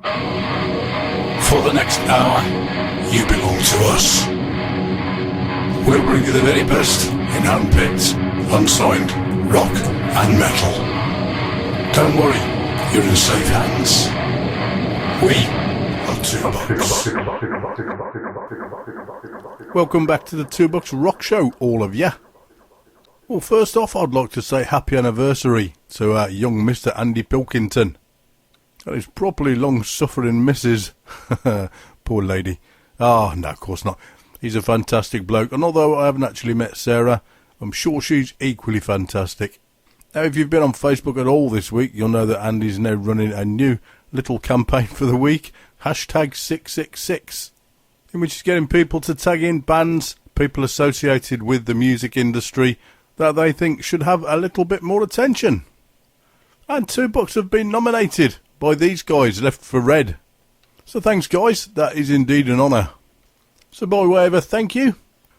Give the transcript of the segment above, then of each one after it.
For the next hour, you belong to us. We'll bring you the very best in handpicked, unsigned rock and metal. Don't worry, you're in safe hands. We are Two Bucks. Welcome back to the Two Bucks Rock Show, all of ya. Well, first off, I'd like to say happy anniversary to our young Mr. Andy Pilkington. And his properly long-suffering missus. Poor lady. Ah, no, of course not. He's a fantastic bloke, and although I haven't actually met Sarah, I'm sure she's equally fantastic. Now, if you've been on Facebook at all this week, you'll know that Andy's now running a new little campaign for the week, #666, in which he's getting people to tag in bands, people associated with the music industry, that they think should have a little bit more attention. And Two Bucks have been nominated by these guys, Left for Red. So thanks, guys, that is indeed an honour. So by way of a thank you,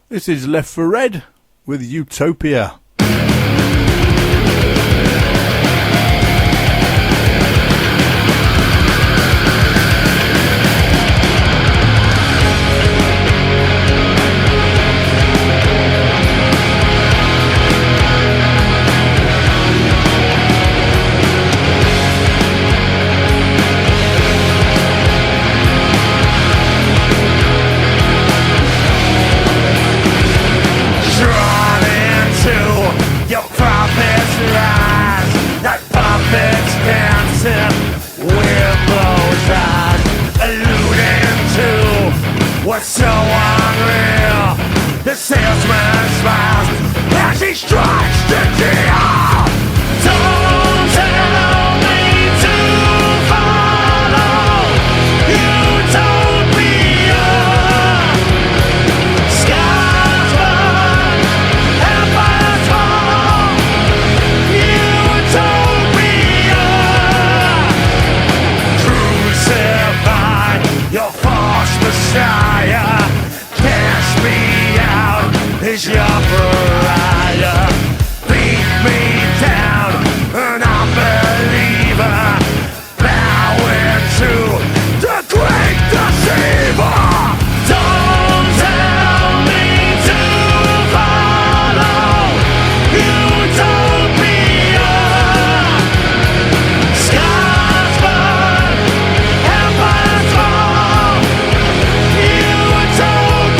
this is Left for Red with Utopia. What's so unreal? The salesman smiles as he strikes the deal. Don't tell me to follow Utopia. Skies burn, empires fall. Utopia. Crucify your false messiah. Cast me out as your pariah. Beat me down, an unbeliever. Bowing to the great deceiver. Don't tell me to follow Utopia. Skies burn, empires fall. Utopia.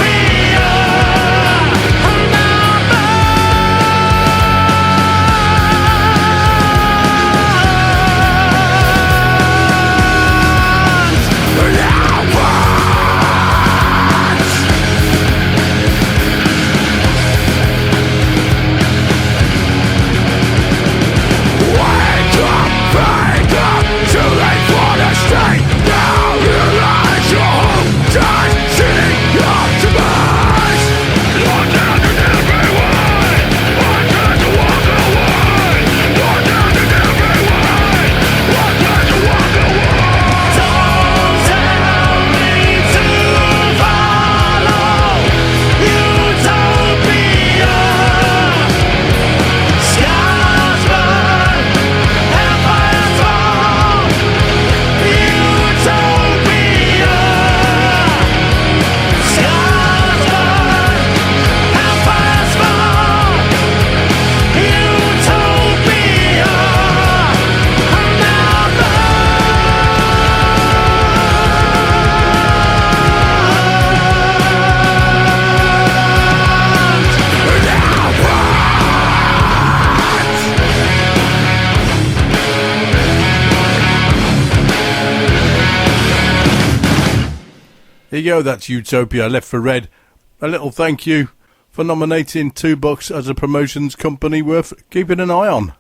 There you go, that's Utopia, Left for Red. A little thank you for nominating Two Bucks as a promotions company worth keeping an eye on.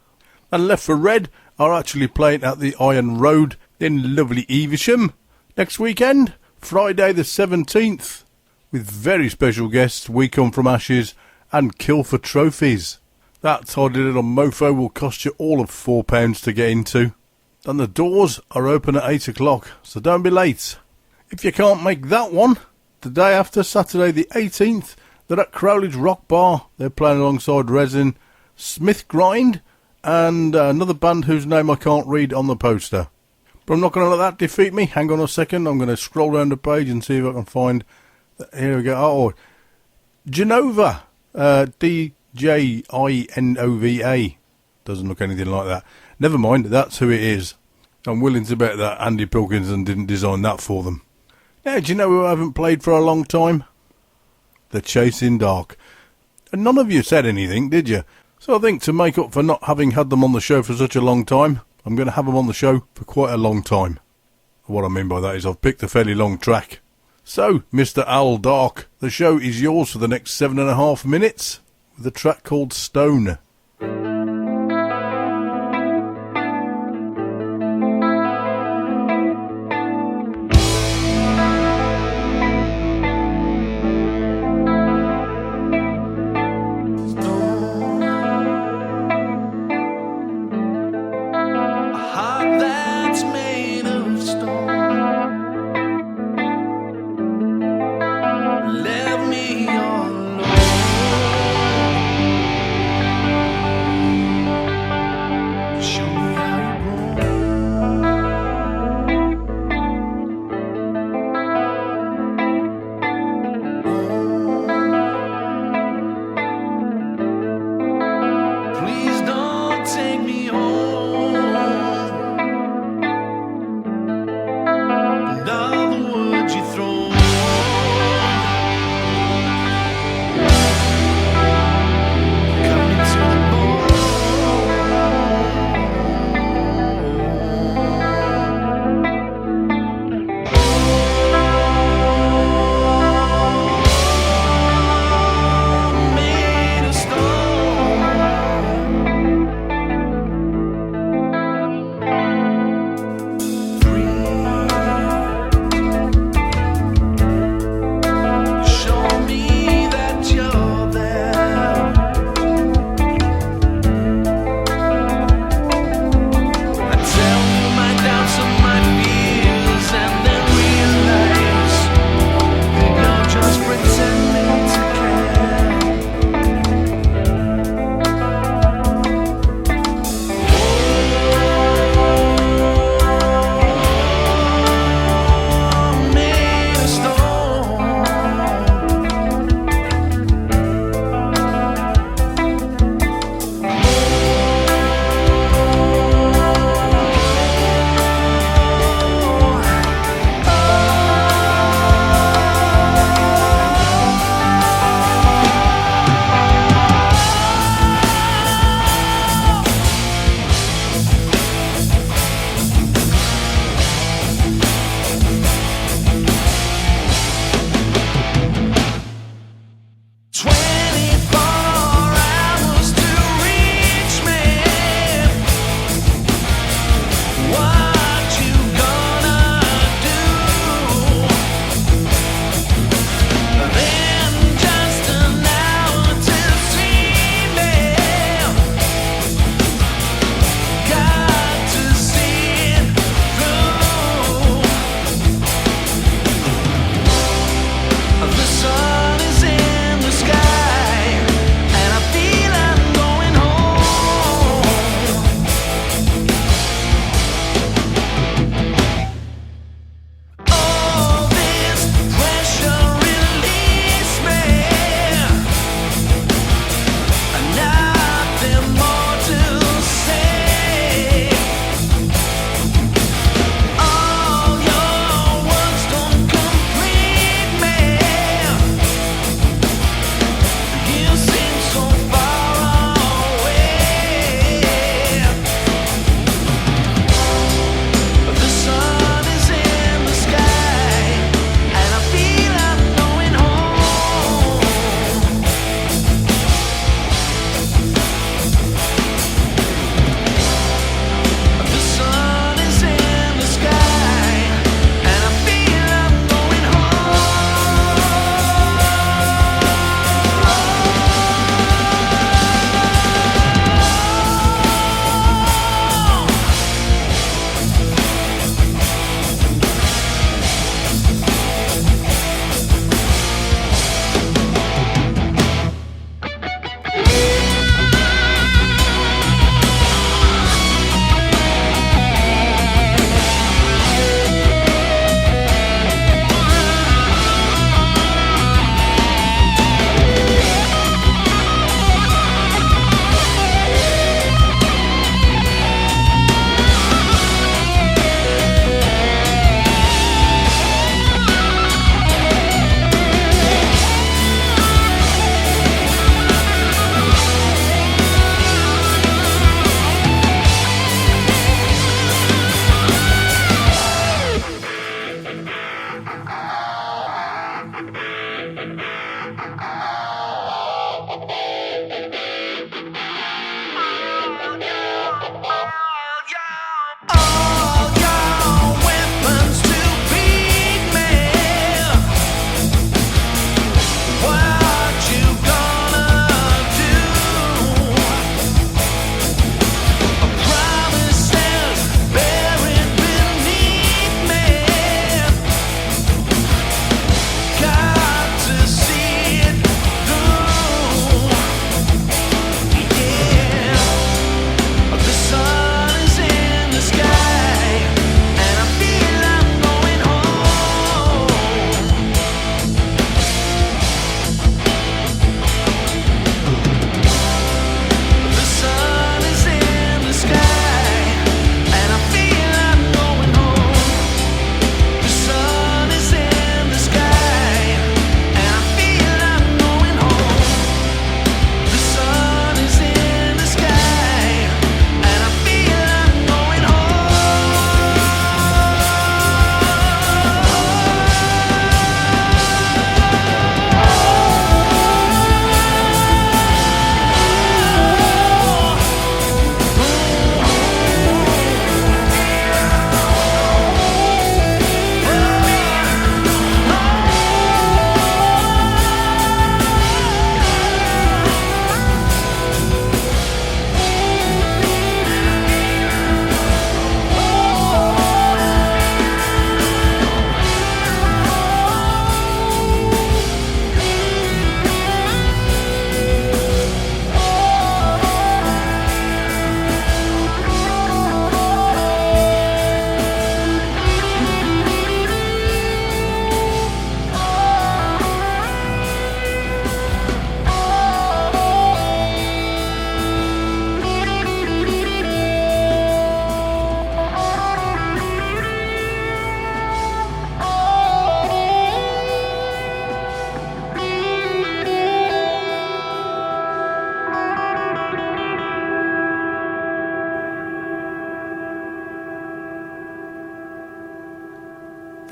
And Left for Red are actually playing at the Iron Road in lovely Evesham next weekend, Friday the 17th, with very special guests We Come From Ashes and Kill for Trophies. That tidy little mofo will cost you all of £4 to get into. And the doors are open at 8 o'clock, so don't be late. If you can't make that one, the day after, Saturday the 18th, they're at Crowley's Rock Bar. They're playing alongside Resin, Smith Grind, and another band whose name I can't read on the poster. But I'm not going to let that defeat me. Hang on a second. I'm going to scroll down the page and see if I can find... Here we go. Oh, Genova. D-J-I-N-O-V-A. Doesn't look anything like that. Never mind. That's who it is. I'm willing to bet that Andy Pilkington didn't design that for them. Now, do you know who I haven't played for a long time? The Chasing Dark. And none of you said anything, did you? So I think to make up for not having had them on the show for such a long time, I'm going to have them on the show for quite a long time. What I mean by that is I've picked a fairly long track. So, Mr. Al Dark, the show is yours for the next 7.5 minutes with a track called Stone.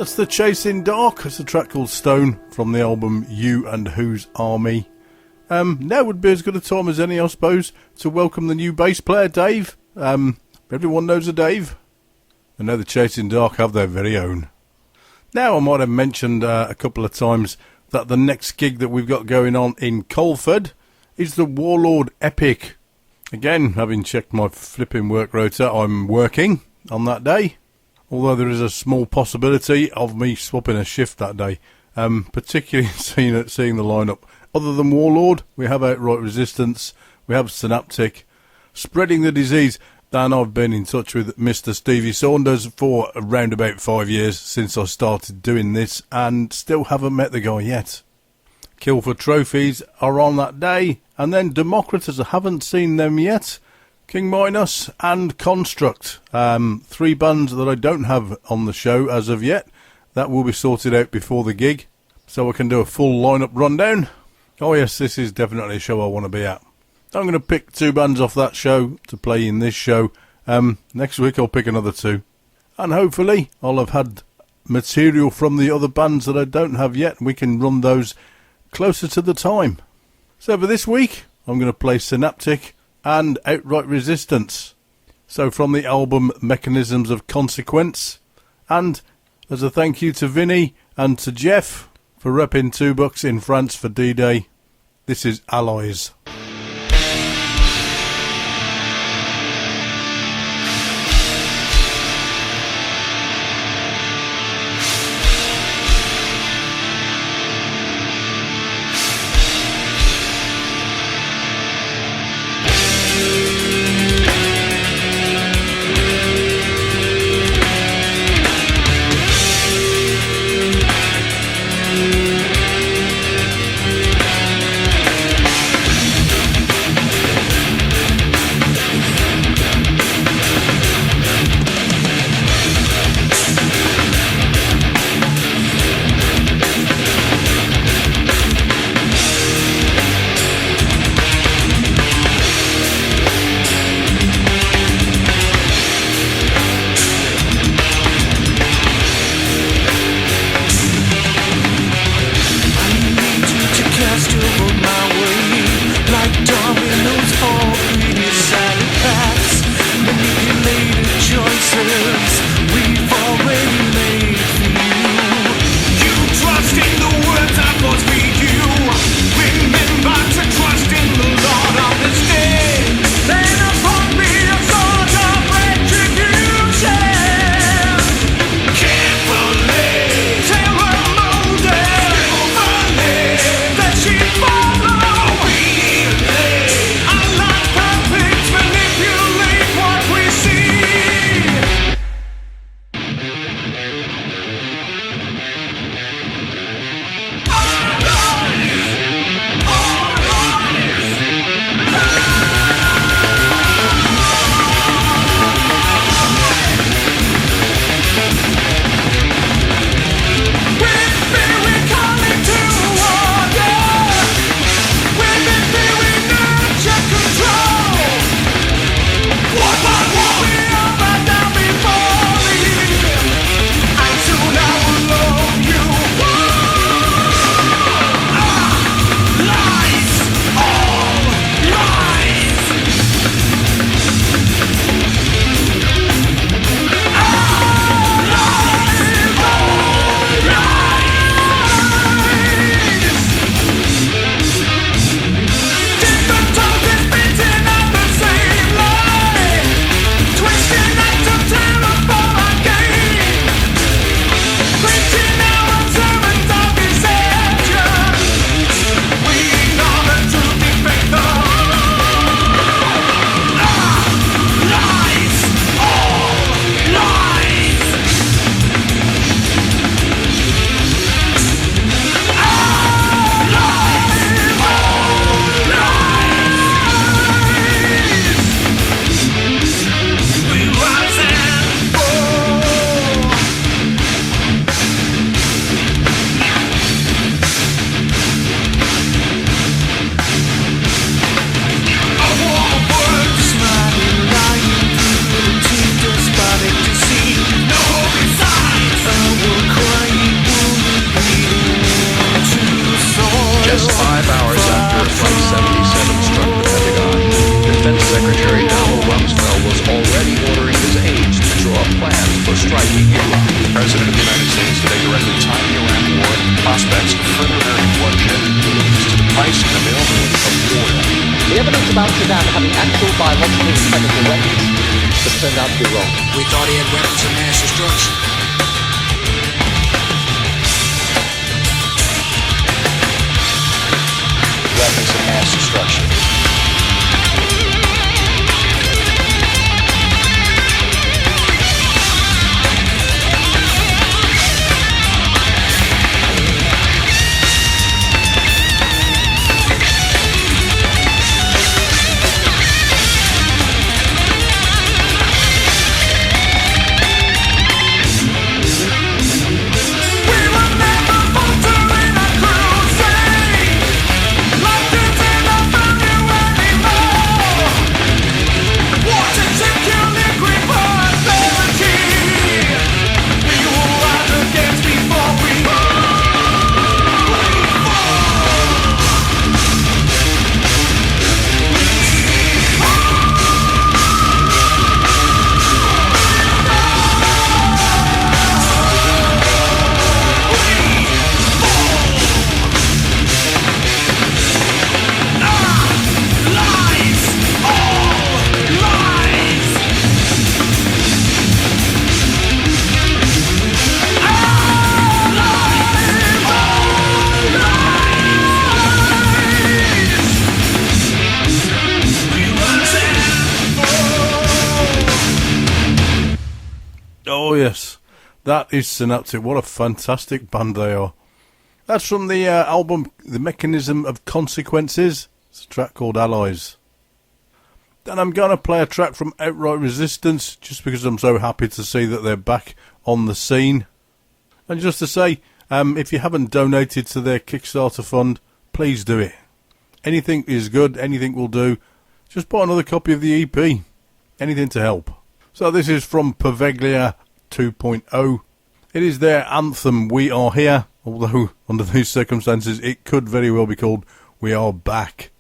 That's the Chasing Dark. It's a track called Stone from the album You and Whose Army. Now would be as good a time as any, I suppose, to welcome the new bass player, Dave. Everyone knows a Dave. And now the Chasing Dark have their very own. Now, I might have mentioned a couple of times that the next gig that we've got going on in Colford is the Warlord Epic. Again, having checked my flipping work rota, I'm working on that day. Although there is a small possibility of me swapping a shift that day. Particularly seeing the lineup. Other than Warlord, we have Outright Resistance, we have Synaptik, Spreading the Disease. And I've been in touch with Mr. Stevie Saunders for around about 5 years since I started doing this, and still haven't met the guy yet. Kill for Trophies are on that day, and then Democritus, I haven't seen them yet. King Minus and Construct, 3 bands that I don't have on the show as of yet. That will be sorted out before the gig, so I can do a full lineup rundown. Oh yes, this is definitely a show I want to be at. I'm going to pick 2 bands off that show to play in this show. Next week I'll pick another 2. And hopefully I'll have had material from the other bands that I don't have yet, and we can run those closer to the time. So for this week, I'm going to play Synaptik and Outright Resistance. So from the album Mechanisms of Consequence. And as a thank you to Vinny and to Jeff for repping $2 in France for D-Day, this is Allies. Just 5 hours after Flight 77 struck the Pentagon, Defense Secretary Donald Rumsfeld was already ordering his aides to draw plans for striking Iran. The President of the United States today directly tied the Iran war prospects of further American bloodshed to the price and availability of oil. The evidence about Saddam having actual biological and chemical weapons has turned out to be wrong. We thought he had weapons of mass destruction. Weapons of mass destruction. Oh yes, that is Synaptik. What a fantastic band they are. That's from the album The Mechanism of Consequences. It's a track called Allies. Then I'm going to play a track from Outright Resistance, just because I'm so happy to see that they're back on the scene. And just to say, if you haven't donated to their Kickstarter fund, please do it. Anything is good, anything will do. Just buy another copy of the EP. Anything to help. So this is from Paveglia 2.0. It is their anthem, We Are Here, although under these circumstances it could very well be called We Are Back.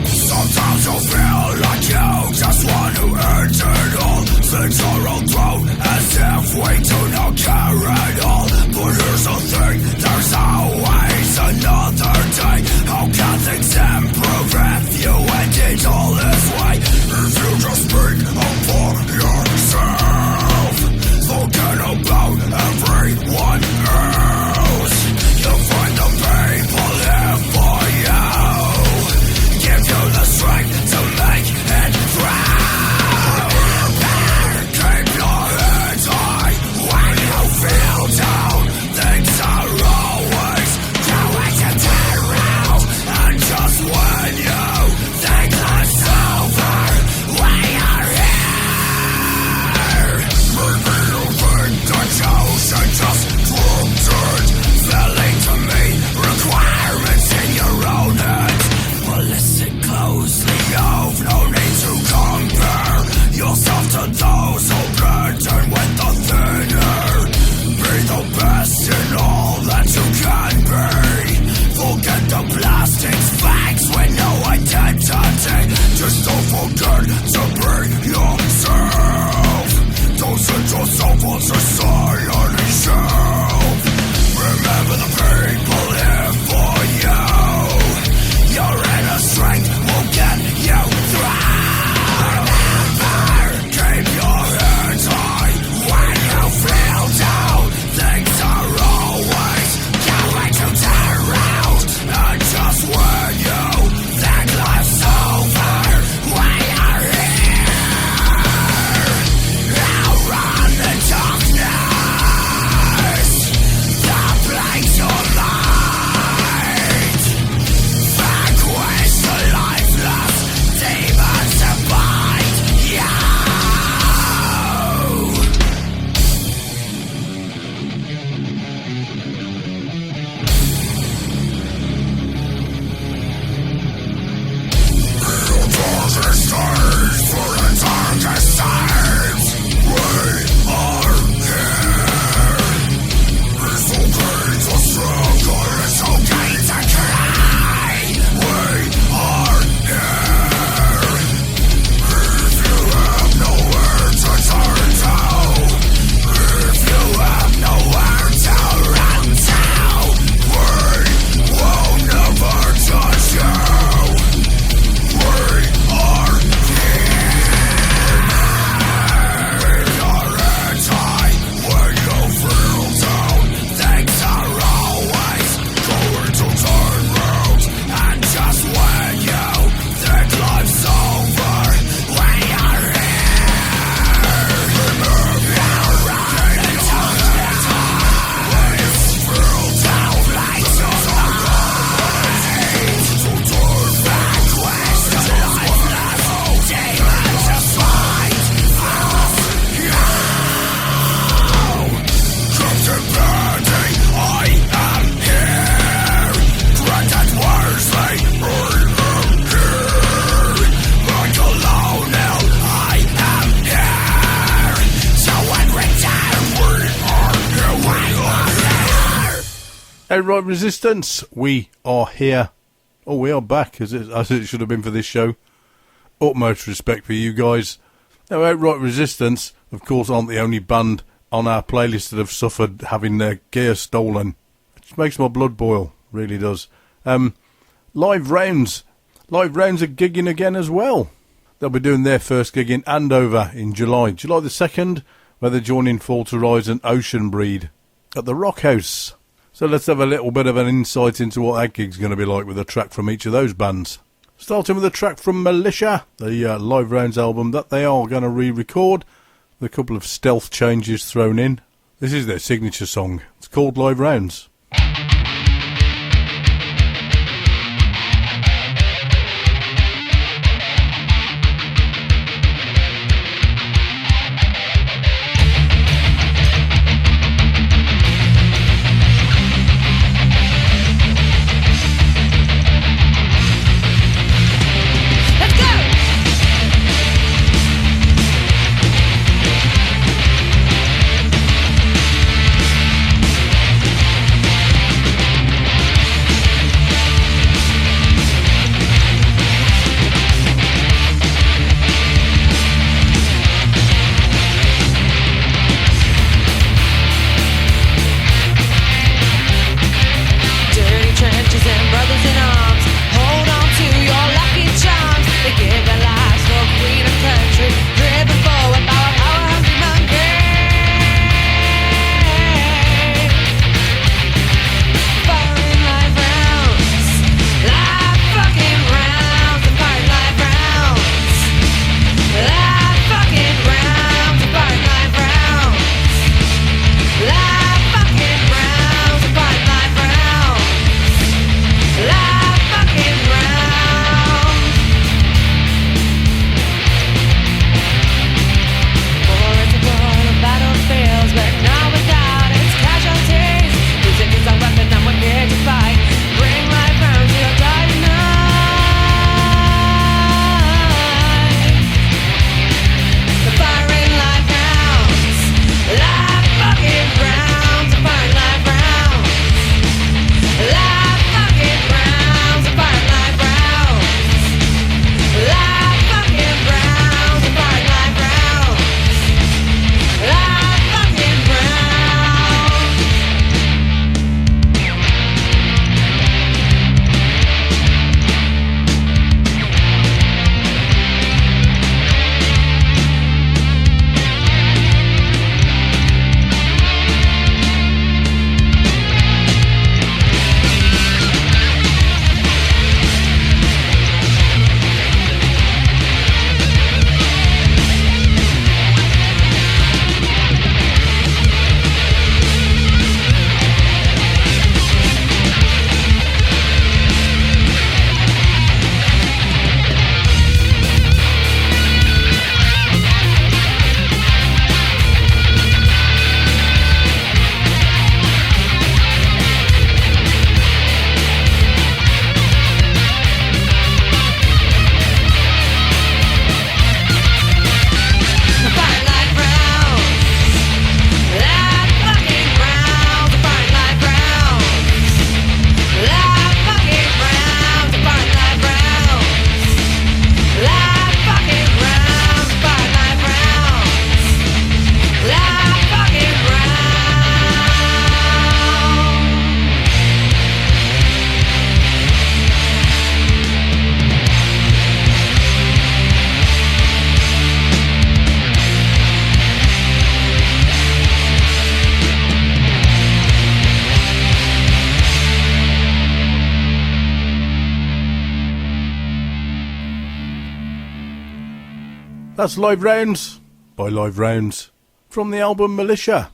Sometimes you feel like you just want to end it all. Sit your own throne as if we do not care at all. But here's the thing, there's always another Outright Resistance, we are here. Oh, we are back, as it should have been for this show. Utmost respect for you guys. Now, Outright Resistance, of course, aren't the only band on our playlist that have suffered having their gear stolen. It just makes my blood boil, really does. Live Rounds are gigging again as well. They'll be doing their first gig in Andover in July the 2nd, where they're joining Fall to Rise and Ocean Breed at the Rock House. So let's have a little bit of an insight into what that gig's going to be like with a track from each of those bands. Starting with a track from Militia, the Live Rounds album that they are going to re-record, with a couple of stealth changes thrown in. This is their signature song. It's called Live Rounds. That's Live Rounds by Live Rounds from the album Militia.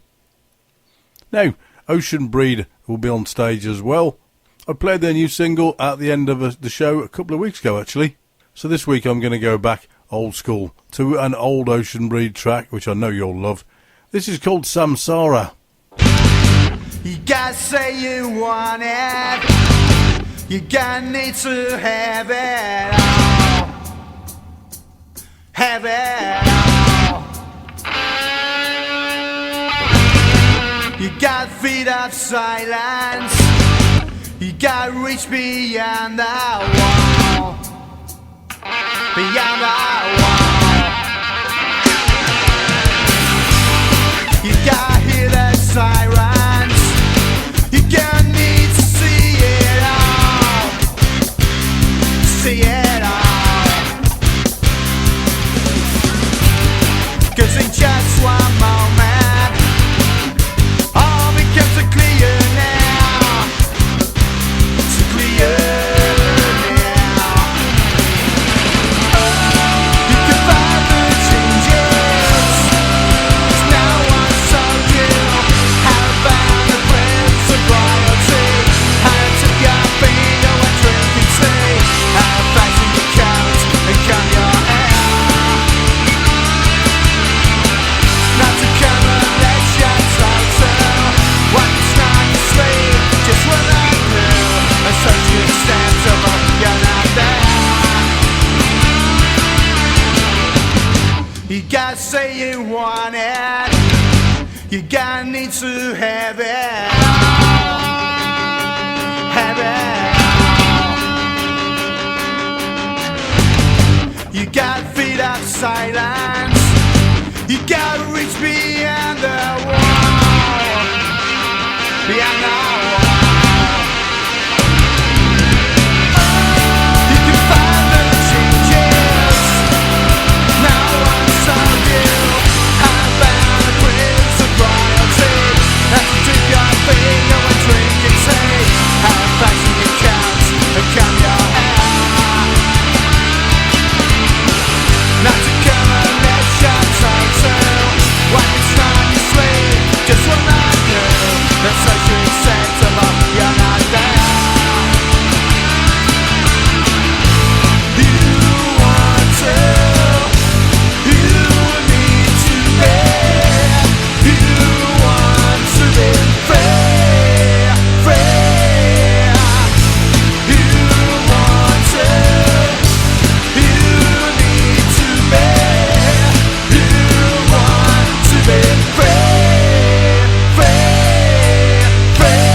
Now, Ocean Breed will be on stage as well. I played their new single at the end of the show a couple of weeks ago, actually. So this week I'm going to go back old school to an old Ocean Breed track, which I know you'll love. This is called Samsara. You gotta say you want it. You gotta need to have it all. Have it all. You got feet of silence. You gotta reach beyond the wall. Beyond the wall. You gotta hear the sirens. You gotta need to see it all. See it all. 'Cause in just one moment all becomes so clear now. So clear now. You can find the changes. 'Cause no one saw you. How about the prince of royalty? How took your finger and drink and tea? How fasten your coat and comb your hair. Not to come unless you're told to. When it's not to sleep, just when I knew. A social sense of you're not there. You gotta say you want it. You gotta need to have it. Have it. You gotta feed up silence. You gotta reach beyond the wall. Beyond the wall. You can find the changes. No one saw you. How about the prince of royalty? That's to take your finger and drink and tea. How fasten your coat and comb your hair. Not to come unless you're told to. When it's not your sleep, just when I knew. The social sense of you're not there. You want to. You need to be. You want to be free. Free. You want to. You need to be. You want to be free. Free. Free.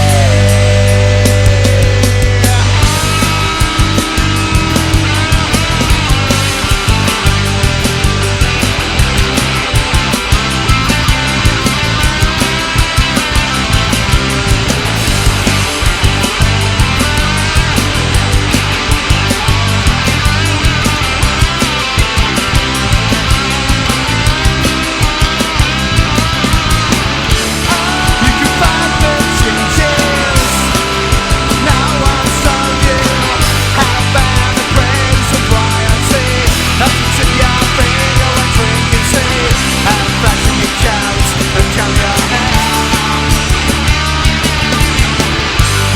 You can find the changes. No one saw you. How about the praise of royalty? Nothing to your finger and drink and tea. How fasten your coat and comb your hair.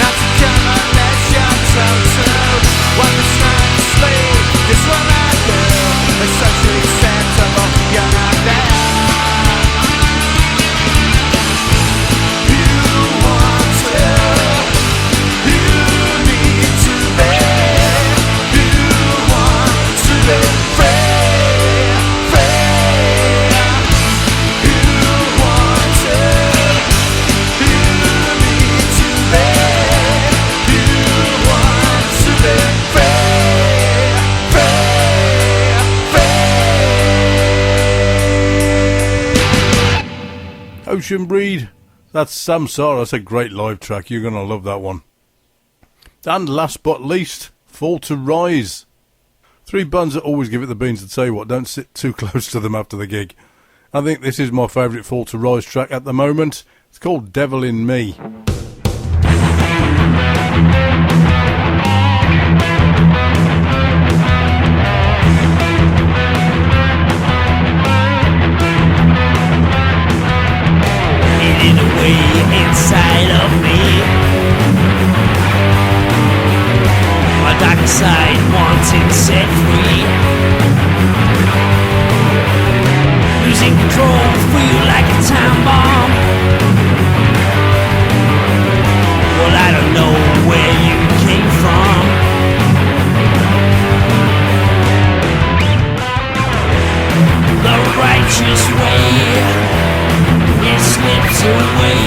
Not to come unless you're told to. When it's not to sleep, just when I do. It's socially acceptable, you're not there. You want to. You need to be. You want to be free. Free. You want to. You need to be. You want to be free. Free. Free. Ocean Breed. That's Samsara. That's a great live track. You're going to love that one. And last but least, Fall to Rise. Three bands that always give it the beans, to tell you what, don't sit too close to them after the gig. I think this is my favourite Fall to Rise track at the moment. It's called Devil in Me. Eating away inside of me. My dark side wanting set free. Losing control, feel like a time bomb. Well, I don't know where you came from. The righteous way, it slips away.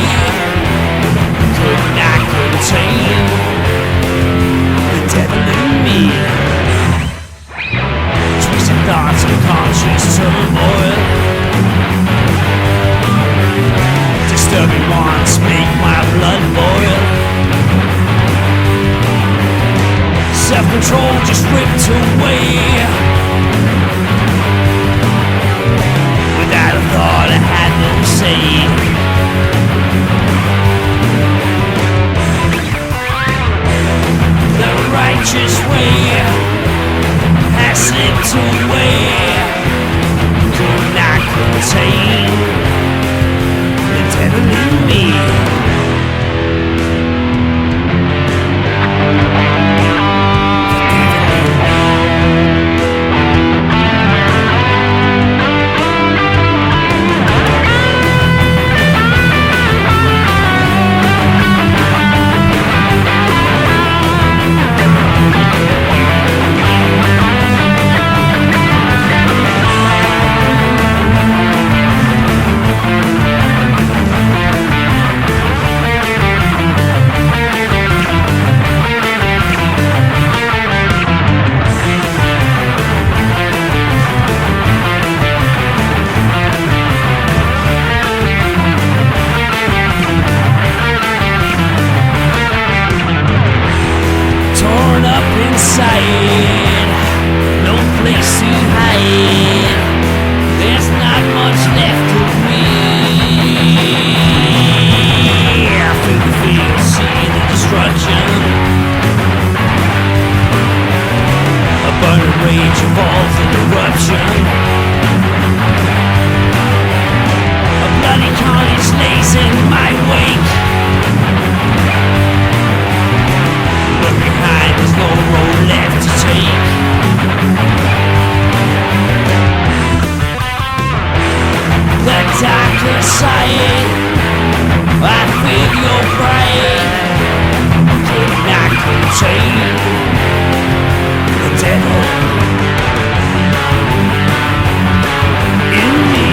Could not contain burning ones make my blood boil. Self-control just ripped away. Without a thought, I had no say. The righteous way has slipped away. Could not contain the devil in me. No place to hide. There's not much left of me. I feel the fear, see the destruction. A burning rage evolves in eruption. A bloody carnage lays in my wake. Look behind, there's no road left to take. The darker side, I feel your pride. Cannot contain the devil in me.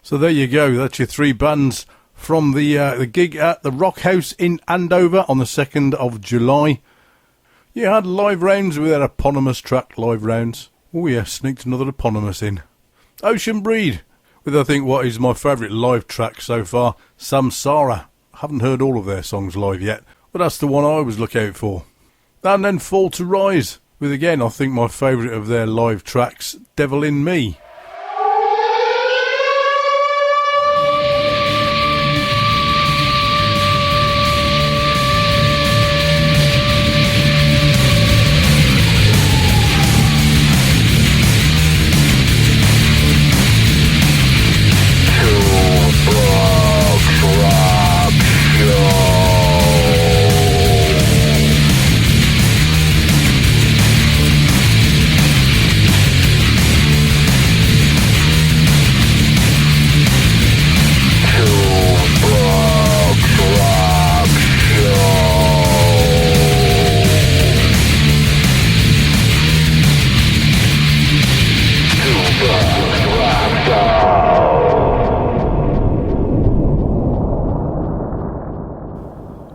So there you go, that's your three bands from the gig at the Rock House in Andover on the 2nd of July. You had live rounds with their eponymous track, live rounds. Oh yeah, sneaked another eponymous in. Ocean Breed, with I think what is my favourite live track so far, Samsara. Haven't heard all of their songs live yet, but that's the one I always look out for. And then Fall to Rise, with again I think my favourite of their live tracks, Devil in Me.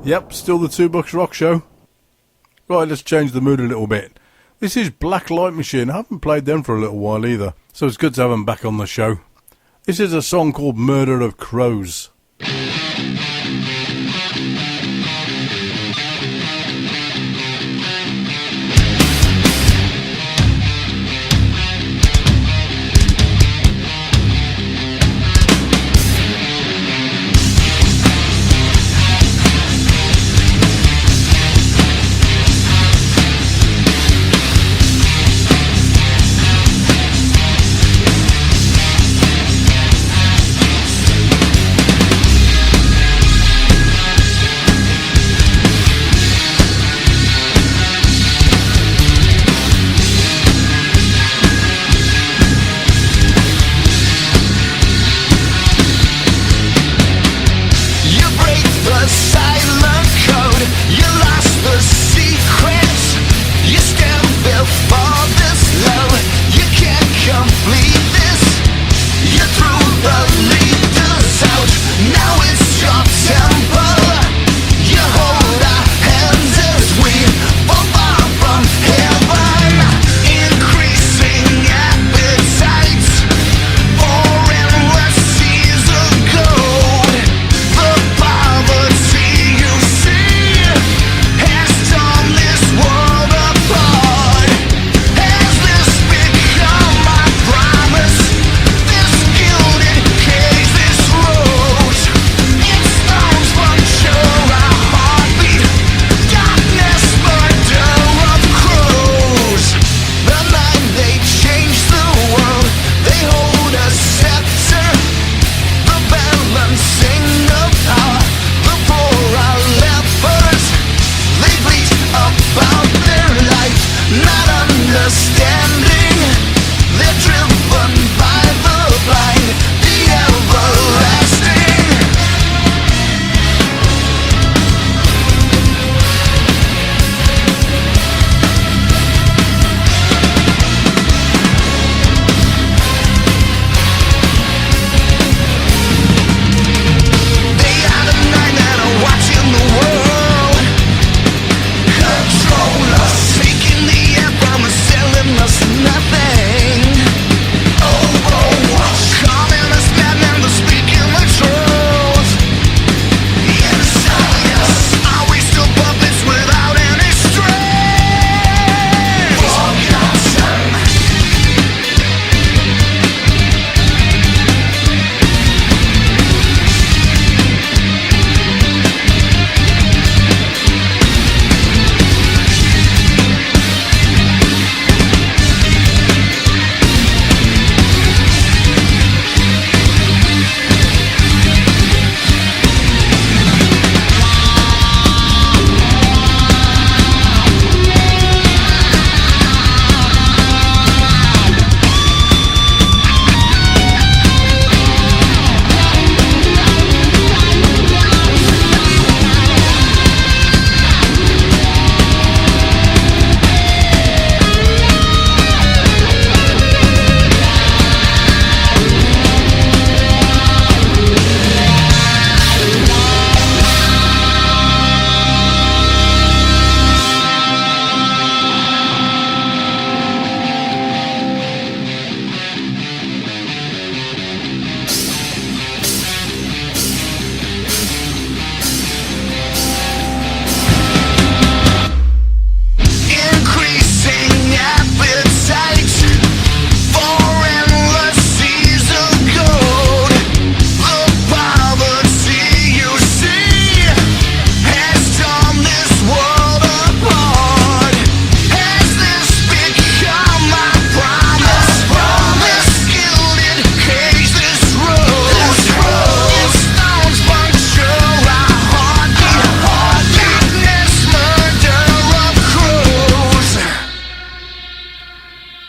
Yep, still the Two Bucks Rock Show. Right, let's change the mood a little bit. This is Black Light Machine. I haven't played them for a little while either, so it's good to have them back on the show. This is a song called Murder of Crows.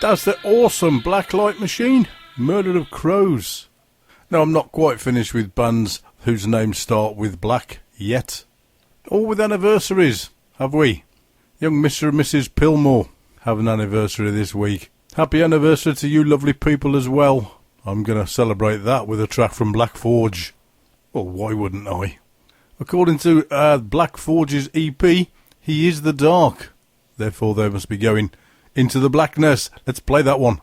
That's the awesome Blacklight Machine, Murder of Crows. Now, I'm not quite finished with bands whose names start with black yet. All with anniversaries, have we? Young Mr. and Mrs. Pillmore have an anniversary this week. Happy anniversary to you lovely people as well. I'm going to celebrate that with a track from Black Forge. Well, why wouldn't I? According to Black Forge's EP, he is the dark. Therefore, they must be going into the blackness. Let's play that one.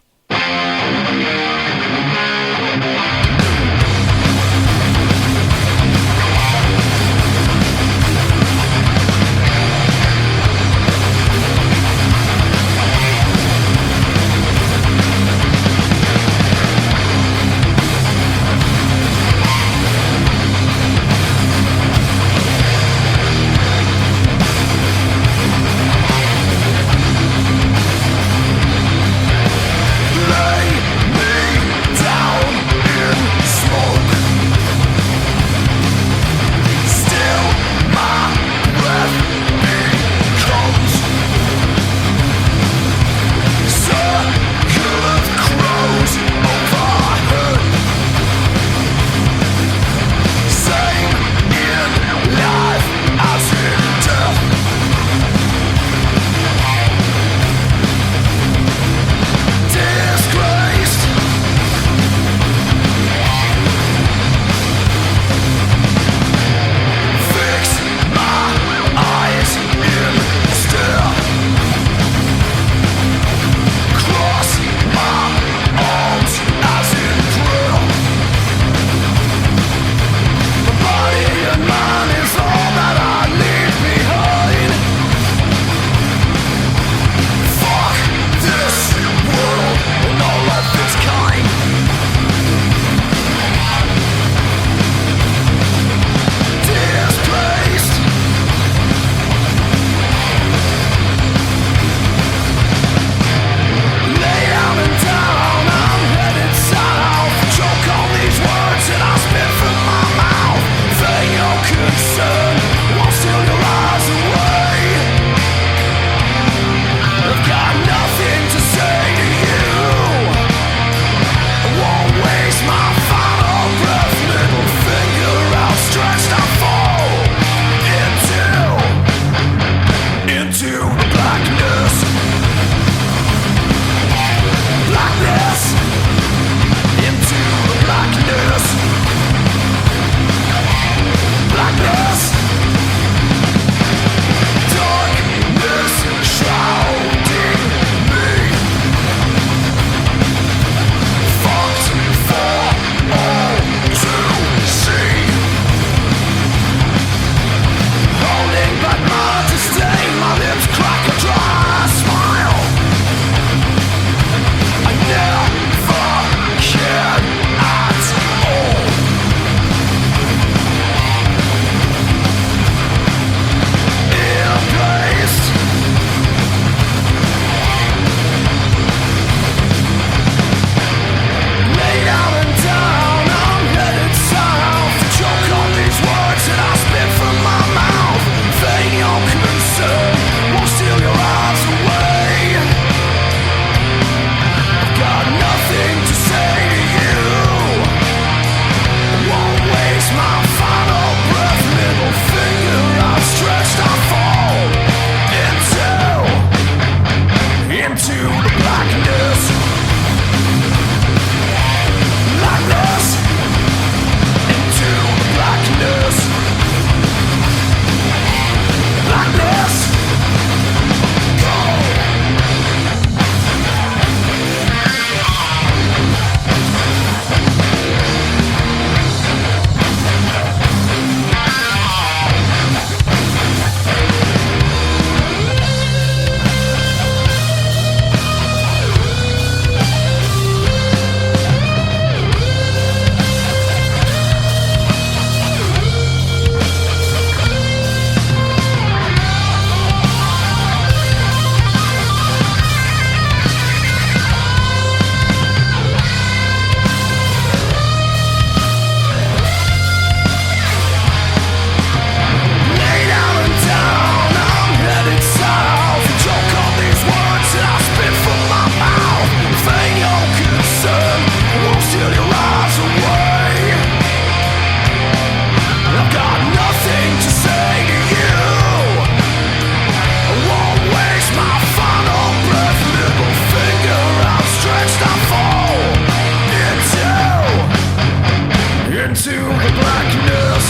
the blackness.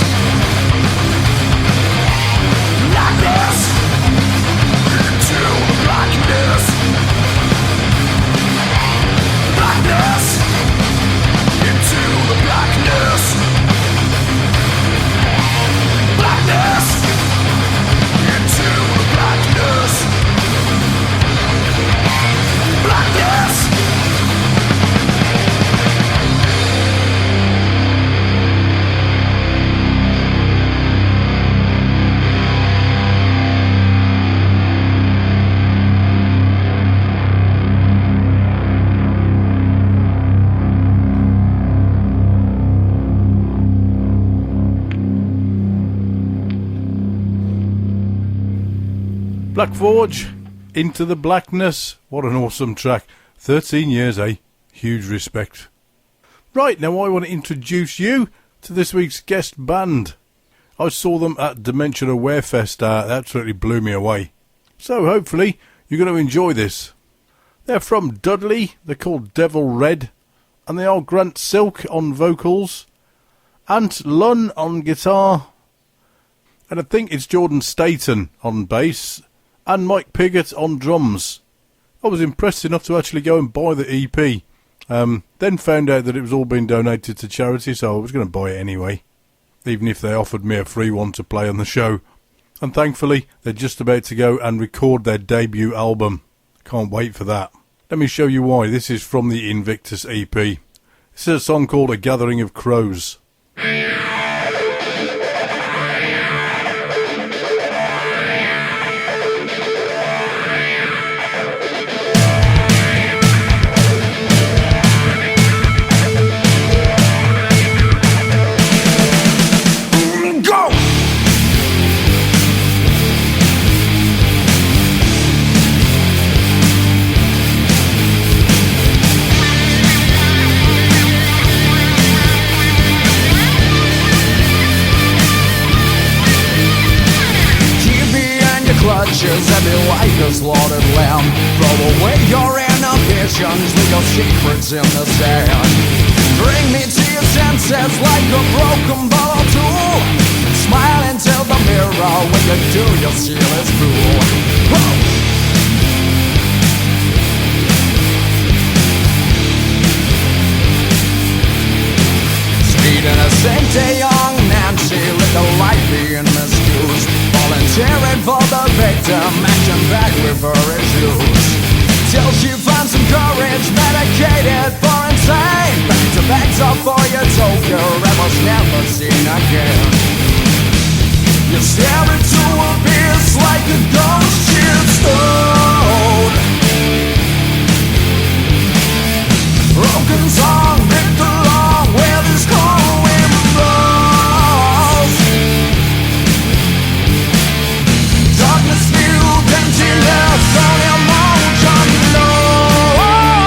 Blackness. Into the blackness. Blackness. Into the blackness. Blackness. Into the blackness. Blackness. Black Forge, Into the Blackness. What an awesome track. 13 years, eh? Huge respect. Right, now I want to introduce you to this week's guest band. I saw them at Dimension Aware Fest. That absolutely blew me away. So hopefully you're going to enjoy this. They're from Dudley. They're called Devil Red. And they are Grant Silk on vocals. Ant Lunn on guitar. And I think it's Jordan Staten on bass. And Mike Piggott on drums. I was impressed enough to actually go and buy the EP. Then found out that it was all being donated to charity, so I was going to buy it anyway. Even if they offered me a free one to play on the show. And thankfully, they're just about to go and record their debut album. Can't wait for that. Let me show you why. This is from the Invictus EP. This is a song called A Gathering of Crows. Every like a slaughtered lamb. Throw away your inhibitions, leave your secrets in the sand. Bring me to your senses like a broken bottle tool. Smile into the mirror when you do, your seal is cool. Whoa. Sweet innocent young Nancy, let the light be in misuse. Volunteering for the victim, action back with her issues. Till she finds some courage, medicated for insane. Back to bags up for utopia, rebels never seen again. You stare into a abyss like a ghost ship stone. Broken song, ripped along where this cold wind blows. Darkness filled emptiness on emotion alone.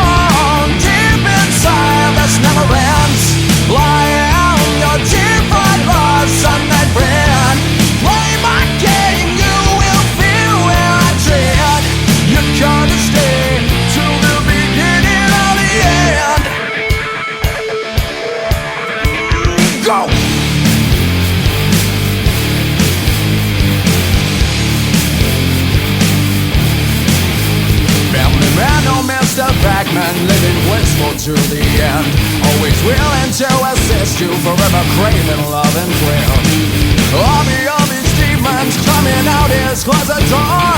Deep inside this never ends. Lying your deep fried lost Sunday brand. Play my game, you will feel where I tread. You can't stay till the beginning of the end. Go! Family man, no Mr. Backman, living wistful to the end. Always willing to assist you, forever craving love and prayer. Army of his demons coming out his closet door.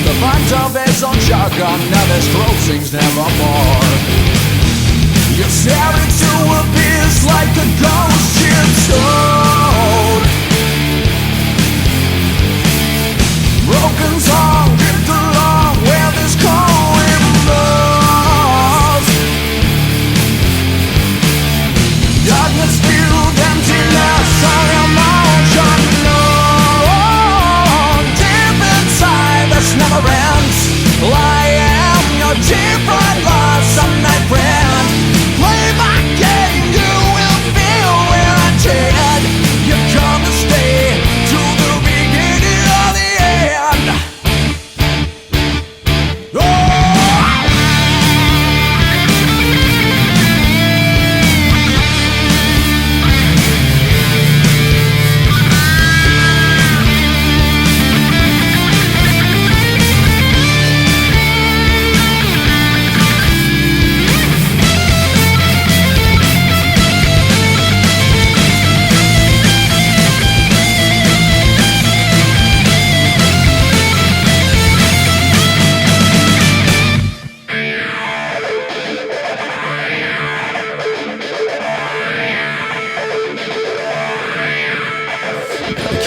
The front of his own shotgun, now there's closings nevermore. You stare into a abyss like a ghost ship stone. Broken song, drift along where this cold wind blows. Darkness filled emptiness on emotion alone. Deep inside this never ends. Lying your deep fried lost some night friend. Play my game, you will feel where I tread.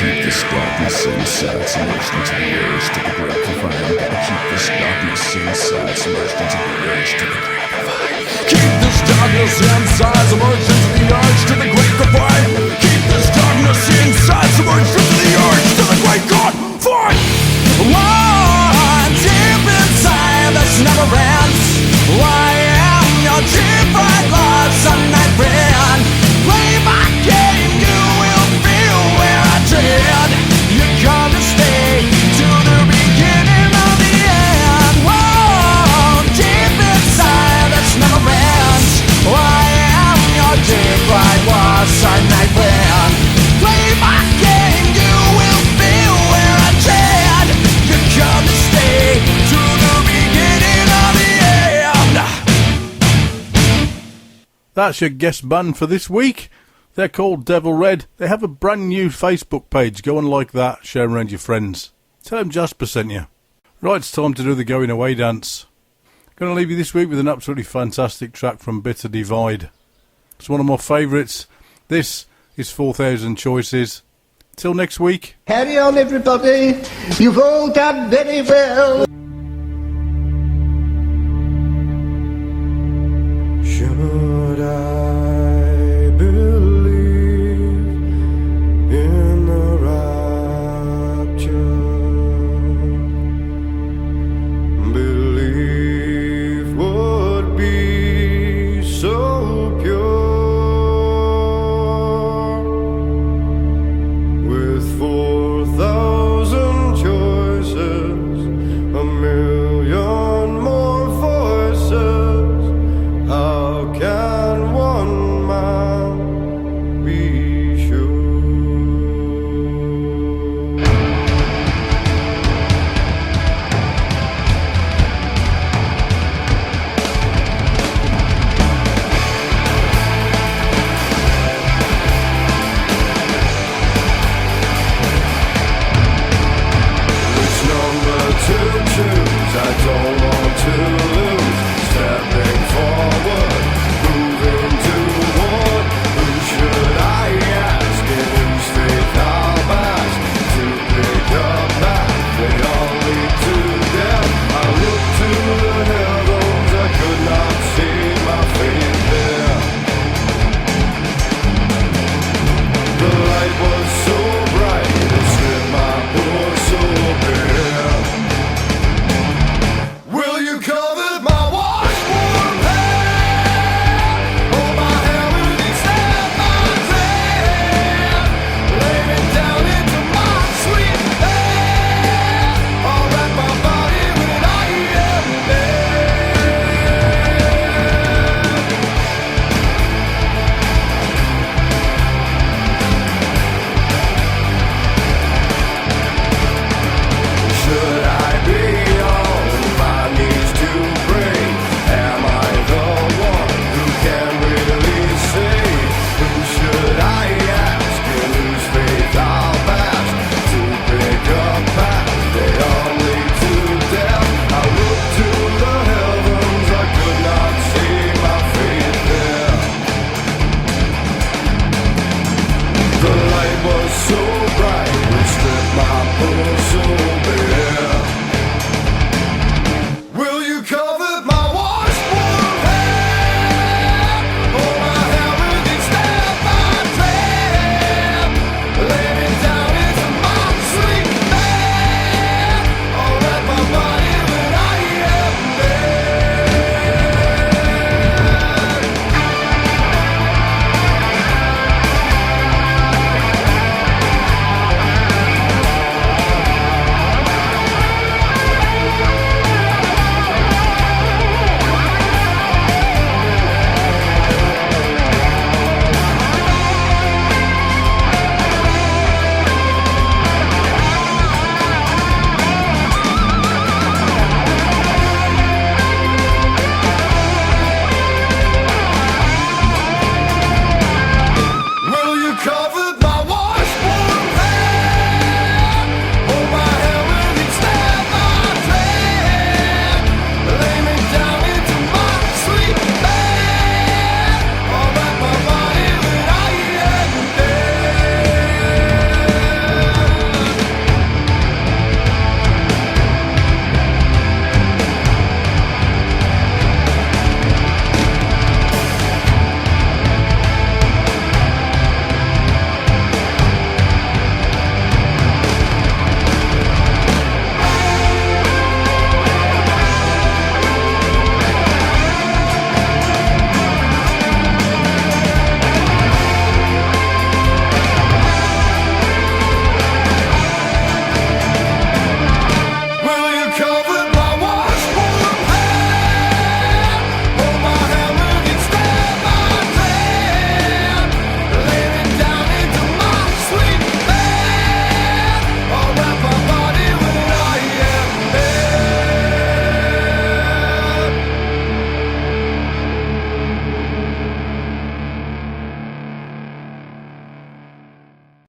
keep this darkness inside, submerged into the urge to the gratifying. Gotta keep this darkness inside, submerged into the urge to the gratifying. Keep this darkness inside, submerged into the urge to the gratifying. Keep this darkness inside, submerged into the urge to the great God fight. One deep inside that's never ends. I am your deep right lost on night friend. Play my game, you will feel where I tread. You're gonna stay to the beginning of the end. Whoa, deep inside that's never ends. I am your deep right lost on night friend. Play my game, you will feel where I tread. You're gonna stay to the beginning of the end. That's your guest band for this week. They're called Devil Red. They have a brand new Facebook page. Go and like that, share around your friends. Tell them Jasper sent you. Right, it's time to do the going away dance. Going to leave you this week with an absolutely fantastic track from Bitter Divide. It's one of my favourites. This is 4,000 Choices. Till next week. Carry on, everybody. You've all done very well.